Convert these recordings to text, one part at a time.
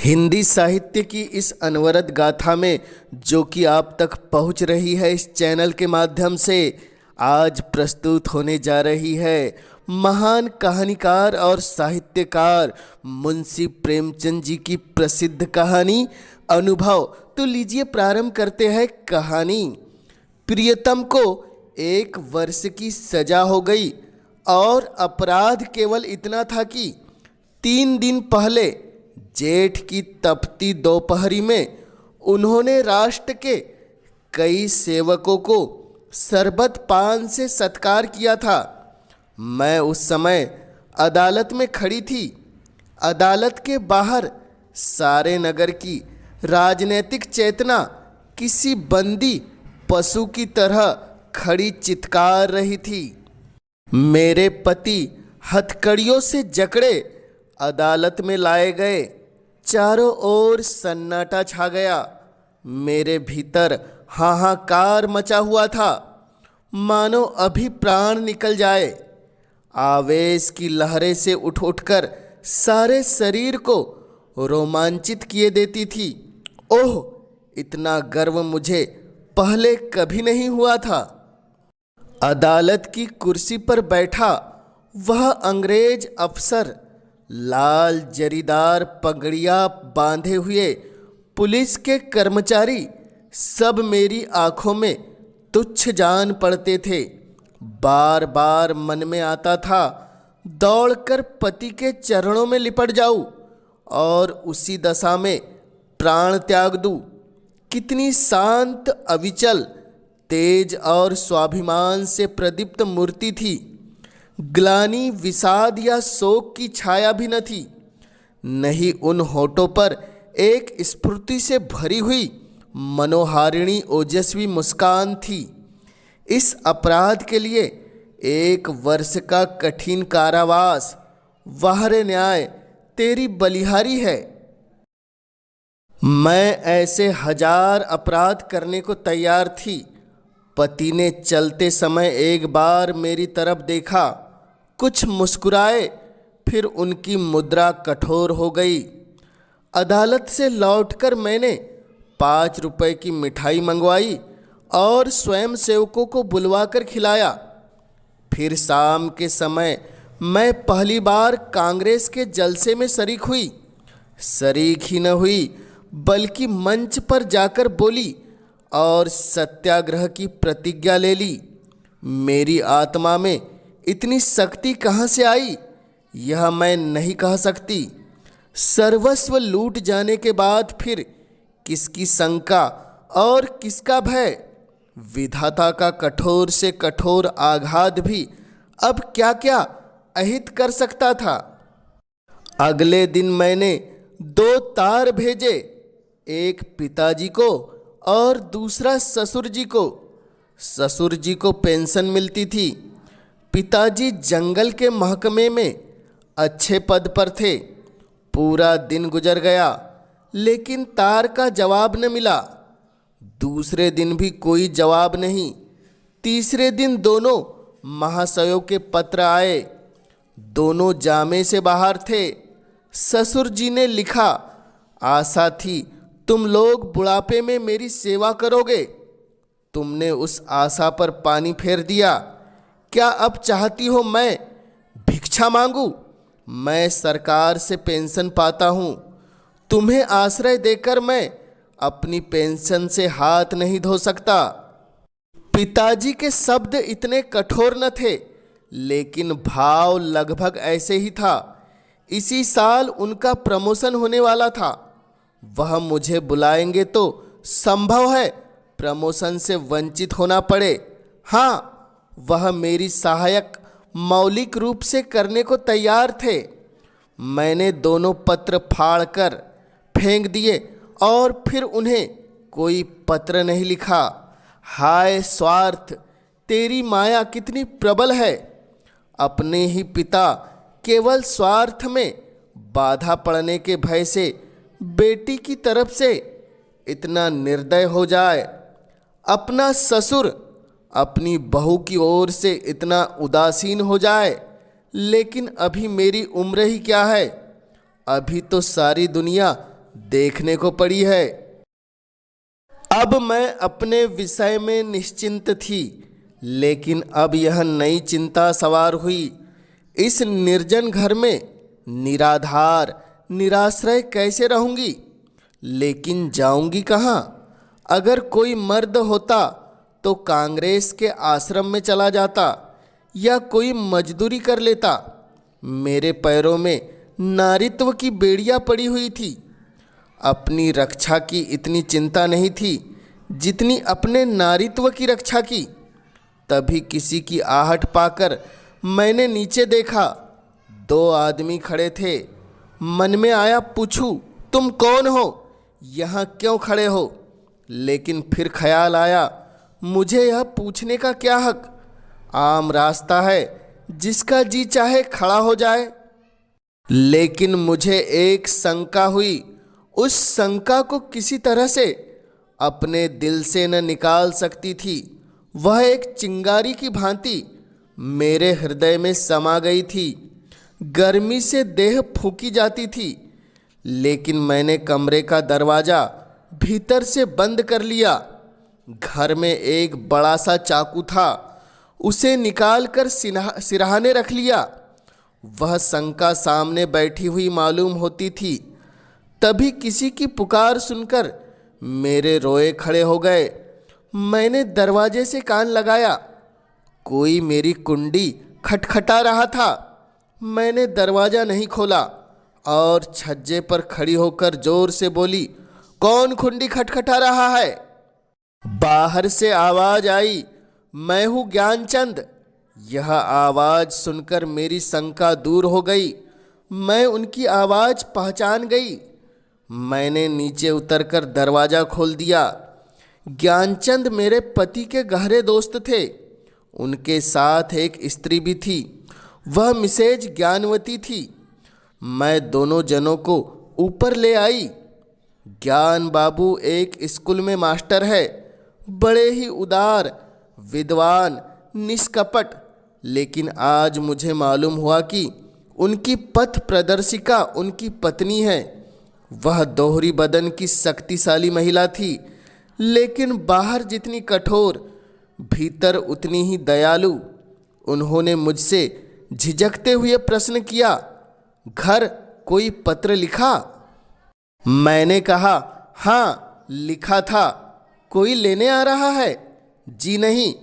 हिंदी साहित्य की इस अनवरत गाथा में जो कि आप तक पहुंच रही है इस चैनल के माध्यम से, आज प्रस्तुत होने जा रही है महान कहानीकार और साहित्यकार मुंशी प्रेमचंद जी की प्रसिद्ध कहानी अनुभव। तो लीजिए प्रारंभ करते हैं कहानी। प्रियतम को 1 वर्ष की सजा हो गई और अपराध केवल इतना था कि 3 दिन पहले जेठ की तपती दोपहरी में उन्होंने राष्ट्र के कई सेवकों को शरबत पान से सत्कार किया था। मैं उस समय अदालत में खड़ी थी। अदालत के बाहर सारे नगर की राजनीतिक चेतना किसी बंदी पशु की तरह खड़ी चित्कार रही थी। मेरे पति हथकड़ियों से जकड़े अदालत में लाए गए। चारों ओर सन्नाटा छा गया। मेरे भीतर हाहाकार मचा हुआ था, मानो अभी प्राण निकल जाए। आवेश की लहरें से उठकर सारे शरीर को रोमांचित किए देती थी। ओह, इतना गर्व मुझे पहले कभी नहीं हुआ था। अदालत की कुर्सी पर बैठा वह अंग्रेज अफसर, लाल जरीदार पगड़ियाँ बांधे हुए पुलिस के कर्मचारी सब मेरी आंखों में तुच्छ जान पड़ते थे। बार बार मन में आता था दौड़कर पति के चरणों में लिपट जाऊं और उसी दशा में प्राण त्याग दूं। कितनी शांत, अविचल, तेज और स्वाभिमान से प्रदीप्त मूर्ति थी। ग्लानि, विषाद या शोक की छाया भी न थी। नहीं उन होठों पर एक स्फूर्ति से भरी हुई मनोहारिणी ओजस्वी मुस्कान थी। इस अपराध के लिए 1 वर्ष का कठिन कारावास, वाहरे न्याय तेरी बलिहारी है। मैं ऐसे 1000 अपराध करने को तैयार थी। पति ने चलते समय एक बार मेरी तरफ देखा, कुछ मुस्कुराए, फिर उनकी मुद्रा कठोर हो गई। अदालत से लौटकर मैंने 5 रुपए की मिठाई मंगवाई और स्वयं सेवकों को बुलवाकर खिलाया। फिर शाम के समय मैं पहली बार कांग्रेस के जलसे में शरीक हुई। शरीक ही न हुई बल्कि मंच पर जाकर बोली और सत्याग्रह की प्रतिज्ञा ले ली। मेरी आत्मा में इतनी शक्ति कहाँ से आई यह मैं नहीं कह सकती। सर्वस्व लूट जाने के बाद फिर किसकी शंका और किसका भय। विधाता का कठोर से कठोर आघात भी अब क्या क्या अहित कर सकता था। अगले दिन मैंने 2 तार भेजे, एक पिताजी को और दूसरा ससुर जी को। ससुर जी को पेंशन मिलती थी। पिताजी जंगल के महकमे में अच्छे पद पर थे। पूरा दिन गुजर गया लेकिन तार का जवाब न मिला। दूसरे दिन भी कोई जवाब नहीं। तीसरे दिन दोनों महाशयों के पत्र आए। दोनों जामे से बाहर थे। ससुर जी ने लिखा, आशा थी तुम लोग बुढ़ापे में मेरी सेवा करोगे। तुमने उस आशा पर पानी फेर दिया। क्या अब चाहती हो मैं भिक्षा मांगू? मैं सरकार से पेंशन पाता हूँ। तुम्हें आश्रय देकर मैं अपनी पेंशन से हाथ नहीं धो सकता। पिताजी के शब्द इतने कठोर न थे लेकिन भाव लगभग ऐसे ही था। इसी साल उनका प्रमोशन होने वाला था। वह मुझे बुलाएंगे तो संभव है प्रमोशन से वंचित होना पड़े। हाँ, वह मेरी सहायक मौलिक रूप से करने को तैयार थे। मैंने दोनों पत्र फाड़कर फेंक दिए और फिर उन्हें कोई पत्र नहीं लिखा। हाय स्वार्थ, तेरी माया कितनी प्रबल है। अपने ही पिता केवल स्वार्थ में बाधा पड़ने के भय से बेटी की तरफ से इतना निर्दय हो जाए। अपना ससुर अपनी बहू की ओर से इतना उदासीन हो जाए। लेकिन अभी मेरी उम्र ही क्या है। अभी तो सारी दुनिया देखने को पड़ी है। अब मैं अपने विषय में निश्चिंत थी, लेकिन अब यह नई चिंता सवार हुई। इस निर्जन घर में निराधार निराश्रय कैसे रहूंगी? लेकिन जाऊंगी कहाँ? अगर कोई मर्द होता तो कांग्रेस के आश्रम में चला जाता या कोई मजदूरी कर लेता। मेरे पैरों में नारीत्व की बेड़ियां पड़ी हुई थी। अपनी रक्षा की इतनी चिंता नहीं थी जितनी अपने नारीत्व की रक्षा की। तभी किसी की आहट पाकर मैंने नीचे देखा। 2 आदमी खड़े थे। मन में आया पूछूं, तुम कौन हो? यहाँ क्यों खड़े हो? लेकिन फिर ख्याल आया, मुझे यह पूछने का क्या हक? आम रास्ता है, जिसका जी चाहे खड़ा हो जाए। लेकिन मुझे एक शंका हुई। उस शंका को किसी तरह से अपने दिल से न निकाल सकती थी। वह एक चिंगारी की भांति मेरे हृदय में समा गई थी। गर्मी से देह फूंकी जाती थी। लेकिन मैंने कमरे का दरवाज़ा भीतर से बंद कर लिया। घर में एक बड़ा सा चाकू था, उसे निकाल कर सिरहाने रख लिया। वह शंका सामने बैठी हुई मालूम होती थी। तभी किसी की पुकार सुनकर मेरे रोए खड़े हो गए। मैंने दरवाजे से कान लगाया। कोई मेरी कुंडी खटखटा रहा था। मैंने दरवाज़ा नहीं खोला और छज्जे पर खड़ी होकर जोर से बोली, कौन कुंडी खटखटा रहा है? बाहर से आवाज़ आई, मैं हूँ ज्ञानचंद। यह आवाज़ सुनकर मेरी शंका दूर हो गई। मैं उनकी आवाज़ पहचान गई। मैंने नीचे उतरकर दरवाज़ा खोल दिया। ज्ञानचंद मेरे पति के गहरे दोस्त थे। उनके साथ एक स्त्री भी थी, वह मिसेज ज्ञानवती थी। मैं दोनों जनों को ऊपर ले आई। ज्ञान बाबू एक स्कूल में मास्टर है, बड़े ही उदार, विद्वान, निष्कपट। लेकिन आज मुझे मालूम हुआ कि उनकी पथ प्रदर्शिका उनकी पत्नी है। वह दोहरी बदन की शक्तिशाली महिला थी, लेकिन बाहर जितनी कठोर, भीतर उतनी ही दयालु। उन्होंने मुझसे झिझकते हुए प्रश्न किया, घर कोई पत्र लिखा? मैंने कहा, हाँ लिखा था। कोई लेने आ रहा है? जी नहीं,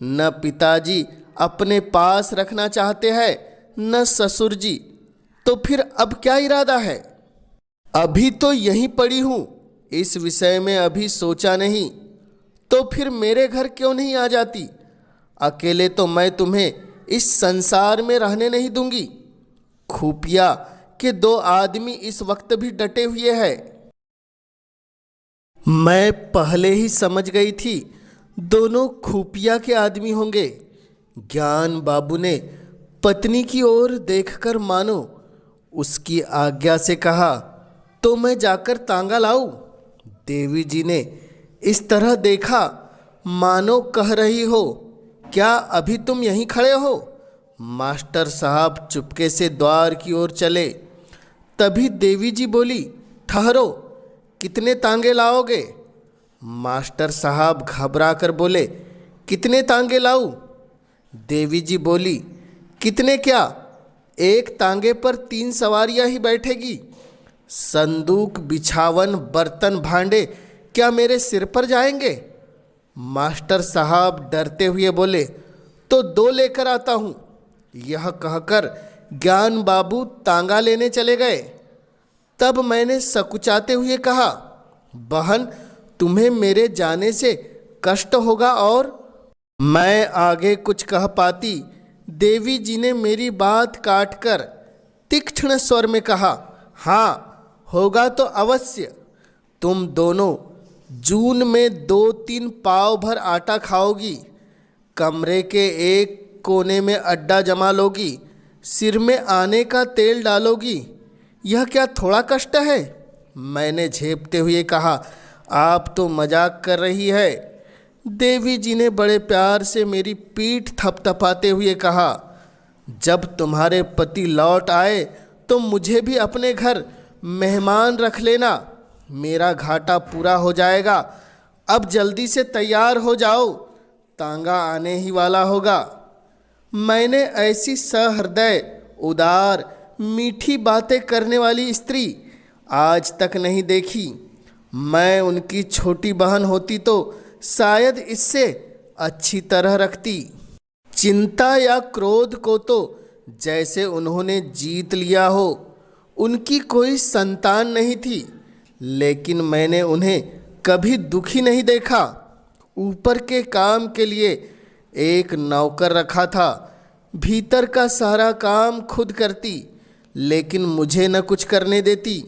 न पिताजी अपने पास रखना चाहते हैं न ससुर जी। तो फिर अब क्या इरादा है? अभी तो यहीं पड़ी हूँ, इस विषय में अभी सोचा नहीं। तो फिर मेरे घर क्यों नहीं आ जाती? अकेले तो मैं तुम्हें इस संसार में रहने नहीं दूंगी। खुफिया के 2 आदमी इस वक्त भी डटे हुए हैं। मैं पहले ही समझ गई थी दोनों खुफिया के आदमी होंगे। ज्ञान बाबू ने पत्नी की ओर देखकर मानो उसकी आज्ञा से कहा, तो मैं जाकर तांगा लाऊं? देवी जी ने इस तरह देखा मानो कह रही हो, क्या अभी तुम यहीं खड़े हो? मास्टर साहब चुपके से द्वार की ओर चले। तभी देवी जी बोली, ठहरो, कितने तांगे लाओगे? मास्टर साहब घबरा कर बोले, कितने तांगे लाऊं? देवी जी बोली, कितने क्या, एक तांगे पर 3 सवारियां ही बैठेगी। संदूक, बिछावन, बर्तन, भांडे क्या मेरे सिर पर जाएंगे? मास्टर साहब डरते हुए बोले, तो 2 लेकर आता हूँ। यह कहकर ज्ञान बाबू तांगा लेने चले गए। तब मैंने सकुचाते हुए कहा, बहन तुम्हें मेरे जाने से कष्ट होगा। और मैं आगे कुछ कह पाती, देवी जी ने मेरी बात काटकर तीक्ष्ण स्वर में कहा, हाँ होगा तो अवश्य। तुम दोनों जून में 2-3 पाव भर आटा खाओगी, कमरे के एक कोने में अड्डा जमा लोगी, सिर में आने का तेल डालोगी। यह क्या थोड़ा कष्ट है? मैंने झेपते हुए कहा, आप तो मजाक कर रही है। देवी जी ने बड़े प्यार से मेरी पीठ थपथपाते हुए कहा, जब तुम्हारे पति लौट आए तो मुझे भी अपने घर मेहमान रख लेना। मेरा घाटा पूरा हो जाएगा। अब जल्दी से तैयार हो जाओ, तांगा आने ही वाला होगा। मैंने ऐसी सहृदय, उदार, मीठी बातें करने वाली स्त्री आज तक नहीं देखी। मैं उनकी छोटी बहन होती तो शायद इससे अच्छी तरह रखती। चिंता या क्रोध को तो जैसे उन्होंने जीत लिया हो। उनकी कोई संतान नहीं थी, लेकिन मैंने उन्हें कभी दुखी नहीं देखा। ऊपर के काम के लिए एक नौकर रखा था। भीतर का सारा काम खुद करती, लेकिन मुझे न कुछ करने देती।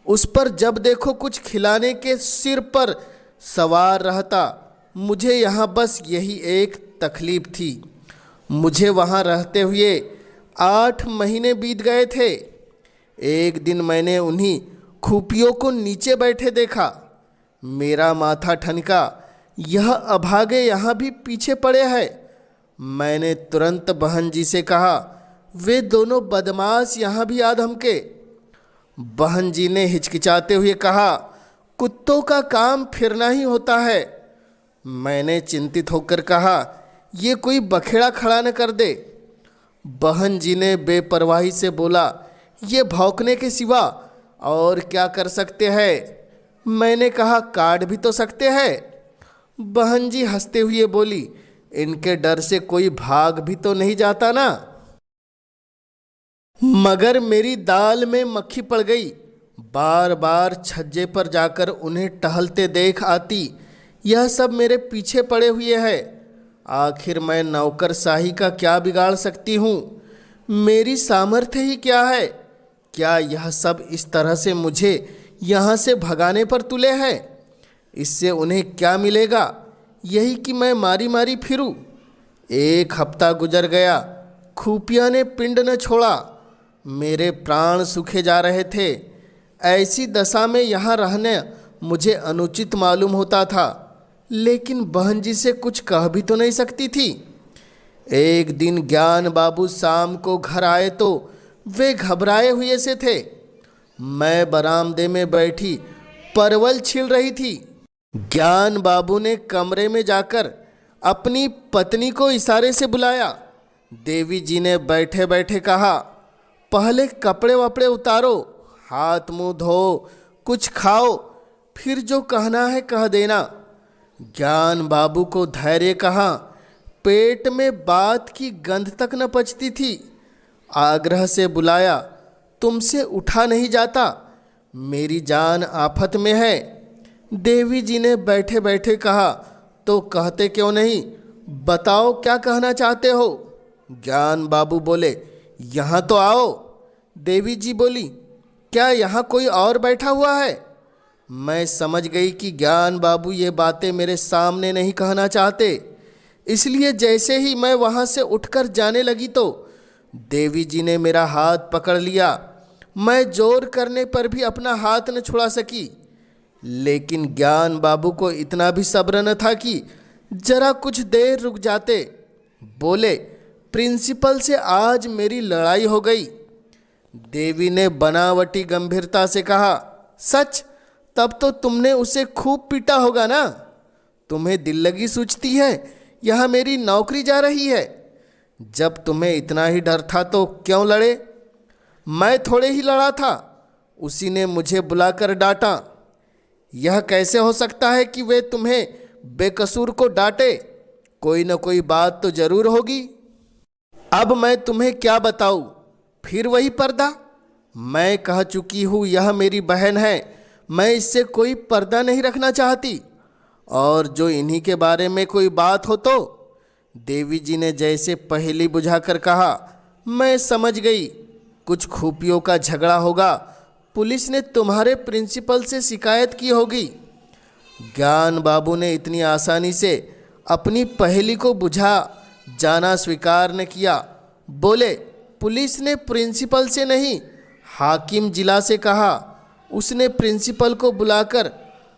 उस पर जब देखो कुछ खिलाने के सिर पर सवार रहता। मुझे यहाँ बस यही एक तकलीफ थी। मुझे वहाँ रहते हुए 8 महीने बीत गए थे। एक दिन मैंने उन्हीं खुपियों को नीचे बैठे देखा। मेरा माथा ठनका, यह अभागे यहाँ भी पीछे पड़े हैं। मैंने तुरंत बहन जी से कहा, वे दोनों बदमाश यहाँ भी आ धमके। बहन जी ने हिचकिचाते हुए कहा, कुत्तों का काम फिरना ही होता है। मैंने चिंतित होकर कहा, ये कोई बखेड़ा खड़ा न कर दे। बहन जी ने बेपरवाही से बोला, ये भौंकने के सिवा और क्या कर सकते हैं? मैंने कहा, काट भी तो सकते हैं। बहन जी हंसते हुए बोली, इनके डर से कोई भाग भी तो नहीं जाता ना। मगर मेरी दाल में मक्खी पड़ गई। बार बार छज्जे पर जाकर उन्हें टहलते देख आती। यह सब मेरे पीछे पड़े हुए है। आखिर मैं नौकरशाही का क्या बिगाड़ सकती हूँ? मेरी सामर्थ्य ही क्या है? क्या यह सब इस तरह से मुझे यहाँ से भगाने पर तुले हैं? इससे उन्हें क्या मिलेगा? यही कि मैं मारी मारी फिरूं। 1 हफ्ता गुजर गया, खुफिया ने पिंड न छोड़ा। मेरे प्राण सूखे जा रहे थे। ऐसी दशा में यहाँ रहने मुझे अनुचित मालूम होता था, लेकिन बहन जी से कुछ कह भी तो नहीं सकती थी। एक दिन ज्ञान बाबू शाम को घर आए तो वे घबराए हुए से थे। मैं बरामदे में बैठी परवल छील रही थी। ज्ञान बाबू ने कमरे में जाकर अपनी पत्नी को इशारे से बुलाया। देवी जी ने बैठे बैठे कहा, पहले कपड़े वपड़े उतारो, हाथ मुंह धो, कुछ खाओ, फिर जो कहना है कह देना। ज्ञान बाबू को धैर्य कहा। पेट में बात की गंध तक न पचती थी। आग्रह से बुलाया, तुमसे उठा नहीं जाता, मेरी जान आफत में है। देवी जी ने बैठे बैठे कहा, तो कहते क्यों नहीं, बताओ क्या कहना चाहते हो। ज्ञान बाबू बोले, यहाँ तो आओ। देवी जी बोली, क्या यहाँ कोई और बैठा हुआ है? मैं समझ गई कि ज्ञान बाबू ये बातें मेरे सामने नहीं कहना चाहते, इसलिए जैसे ही मैं वहाँ से उठकर जाने लगी तो देवी जी ने मेरा हाथ पकड़ लिया। मैं जोर करने पर भी अपना हाथ न छुड़ा सकी, लेकिन ज्ञान बाबू को इतना भी सब्र न था कि जरा कुछ देर रुक जाते। बोले, प्रिंसिपल से आज मेरी लड़ाई हो गई। देवी ने बनावटी गंभीरता से कहा, सच? तब तो तुमने उसे खूब पीटा होगा ना। तुम्हें दिल लगी सूझती है, यहाँ मेरी नौकरी जा रही है। जब तुम्हें इतना ही डर था तो क्यों लड़े? मैं थोड़े ही लड़ा था, उसी ने मुझे बुलाकर डांटा। यह कैसे हो सकता है कि वे तुम्हें बेकसूर को डांटे? कोई न कोई बात तो जरूर होगी। अब मैं तुम्हें क्या बताऊं? फिर वही पर्दा। मैं कह चुकी हूँ यह मेरी बहन है, मैं इससे कोई पर्दा नहीं रखना चाहती। और जो इन्हीं के बारे में कोई बात हो तो? देवी जी ने जैसे पहेली बुझाकर कहा, मैं समझ गई, कुछ खुफियों का झगड़ा होगा। पुलिस ने तुम्हारे प्रिंसिपल से शिकायत की होगी। ज्ञान बाबू ने इतनी आसानी से अपनी पहेली को बुझा जाना स्वीकार न किया। बोले, पुलिस ने प्रिंसिपल से नहीं, हाकिम जिला से कहा। उसने प्रिंसिपल को बुलाकर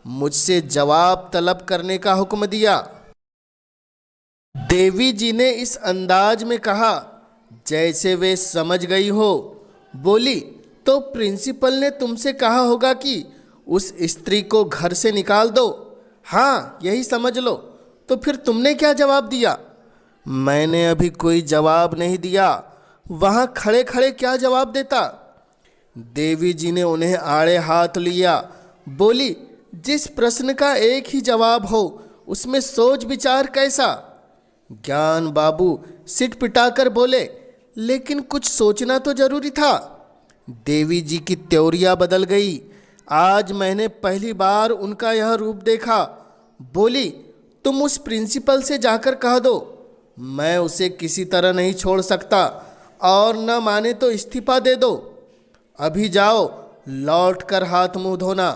मुझसे जवाब तलब करने का हुक्म दिया। देवी जी ने इस अंदाज में कहा जैसे वे समझ गई हो। बोली, तो प्रिंसिपल ने तुमसे कहा होगा कि उस स्त्री को घर से निकाल दो। हाँ, यही समझ लो। तो फिर तुमने क्या जवाब दिया? मैंने अभी कोई जवाब नहीं दिया। वहाँ खड़े खड़े क्या जवाब देता? देवी जी ने उन्हें आड़े हाथ लिया, बोली, जिस प्रश्न का एक ही जवाब हो उसमें सोच विचार कैसा? ज्ञान बाबू सिट पिटाकर बोले, लेकिन कुछ सोचना तो जरूरी था। देवी जी की त्योरिया बदल गई। आज मैंने पहली बार उनका यह रूप देखा। बोली, तुम उस प्रिंसिपल से जाकर कह दो, मैं उसे किसी तरह नहीं छोड़ सकता, और न माने तो इस्तीफा दे दो। अभी जाओ, लौट कर हाथ मुंह धोना।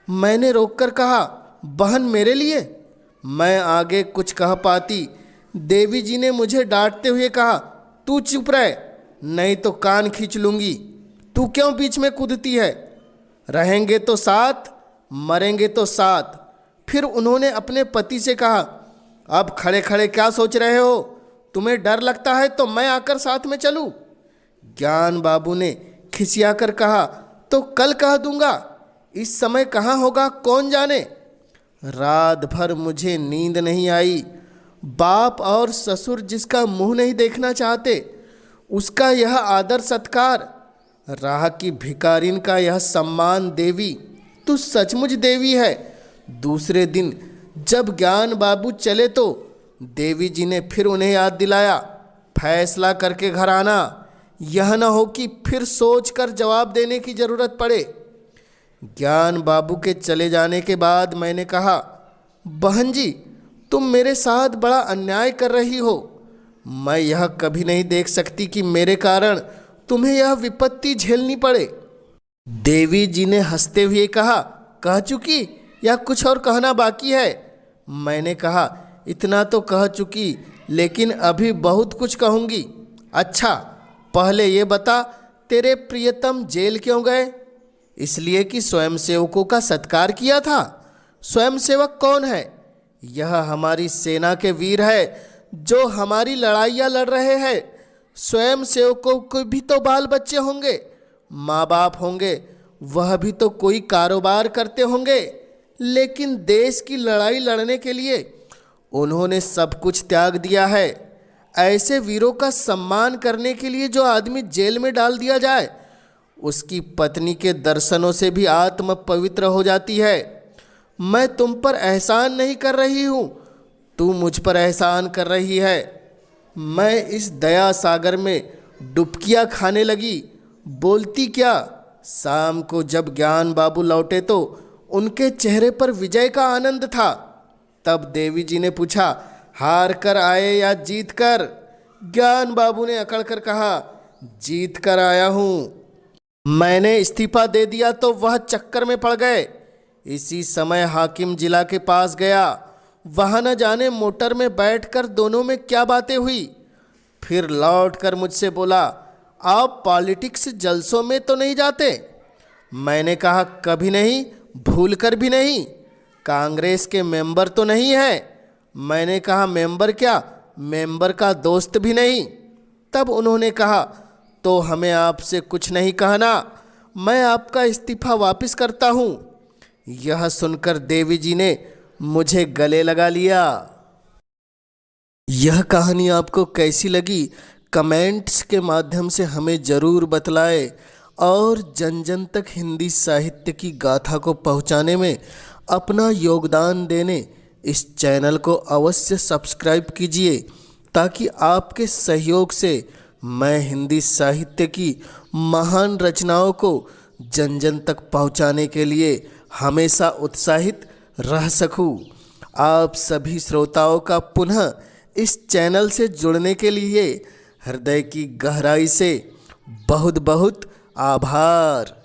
मैंने रोककर कहा, बहन मेरे लिए? मैं आगे कुछ कह पाती। देवी जी ने मुझे डांटते हुए कहा, तू चुप रह, नहीं तो कान खींच लूंगी। तू क्यों बीच में कूदती है? रहेंगे तो साथ, मरेंगे तो साथ। फिर उन्होंने अपने पति से कहा, अब खड़े खड़े क्या सोच रहे हो? तुम्हें डर लगता है तो मैं आकर साथ में चलूं? ज्ञान बाबू ने खिसिया कर कहा, तो कल कह दूंगा। इस समय कहाँ होगा कौन जाने। रात भर मुझे नींद नहीं आई। बाप और ससुर जिसका मुंह नहीं देखना चाहते, उसका यह आदर सत्कार, राह की भिखारिन का यह सम्मान। देवी, तू सचमुच देवी है। दूसरे दिन जब ज्ञान बाबू चले तो देवी जी ने फिर उन्हें याद दिलाया, फैसला करके घर आना, यह न हो कि फिर सोच कर जवाब देने की जरूरत पड़े। ज्ञान बाबू के चले जाने के बाद मैंने कहा, बहन जी, तुम मेरे साथ बड़ा अन्याय कर रही हो। मैं यह कभी नहीं देख सकती कि मेरे कारण तुम्हें यह विपत्ति झेलनी पड़े। देवी जी ने हंसते हुए कहा, कह चुकी या कुछ और कहना बाकी है? मैंने कहा, इतना तो कह चुकी, लेकिन अभी बहुत कुछ कहूँगी। अच्छा, पहले ये बता, तेरे प्रियतम जेल क्यों गए? इसलिए कि स्वयंसेवकों का सत्कार किया था। स्वयंसेवक कौन है? यह हमारी सेना के वीर है जो हमारी लड़ाइयाँ लड़ रहे हैं। स्वयंसेवकों को भी तो बाल बच्चे होंगे, माँ बाप होंगे, वह भी तो कोई कारोबार करते होंगे, लेकिन देश की लड़ाई लड़ने के लिए उन्होंने सब कुछ त्याग दिया है। ऐसे वीरों का सम्मान करने के लिए जो आदमी जेल में डाल दिया जाए, उसकी पत्नी के दर्शनों से भी आत्मा पवित्र हो जाती है। मैं तुम पर एहसान नहीं कर रही हूँ, तू मुझ पर एहसान कर रही है। मैं इस दया सागर में डुबकियाँ खाने लगी। बोलती क्या? शाम को जब ज्ञान बाबू लौटे तो उनके चेहरे पर विजय का आनंद था। तब देवी जी ने पूछा, हार कर आए या जीत कर? ज्ञान बाबू ने अकड़ कर कहा, जीत कर आया हूँ। मैंने इस्तीफा दे दिया तो वह चक्कर में पड़ गए। इसी समय हाकिम जिला के पास गया। वहाँ न जाने मोटर में बैठकर दोनों में क्या बातें हुई। फिर लौट कर मुझसे बोला, आप पॉलिटिक्स जलसों में तो नहीं जाते? मैंने कहा, कभी नहीं, भूल कर भी नहीं। कांग्रेस के मेंबर तो नहीं है? मैंने कहा, मेंबर क्या, मेंबर का दोस्त भी नहीं। तब उन्होंने कहा, तो हमें आपसे कुछ नहीं कहना, मैं आपका इस्तीफा वापस करता हूँ। यह सुनकर देवी जी ने मुझे गले लगा लिया। यह कहानी आपको कैसी लगी कमेंट्स के माध्यम से हमें ज़रूर बतलाएं, और जन जन तक हिंदी साहित्य की गाथा को पहुंचाने में अपना योगदान देने इस चैनल को अवश्य सब्सक्राइब कीजिए, ताकि आपके सहयोग से मैं हिंदी साहित्य की महान रचनाओं को जन जन तक पहुंचाने के लिए हमेशा उत्साहित रह सकूं। आप सभी श्रोताओं का पुनः इस चैनल से जुड़ने के लिए हृदय की गहराई से बहुत बहुत आभार।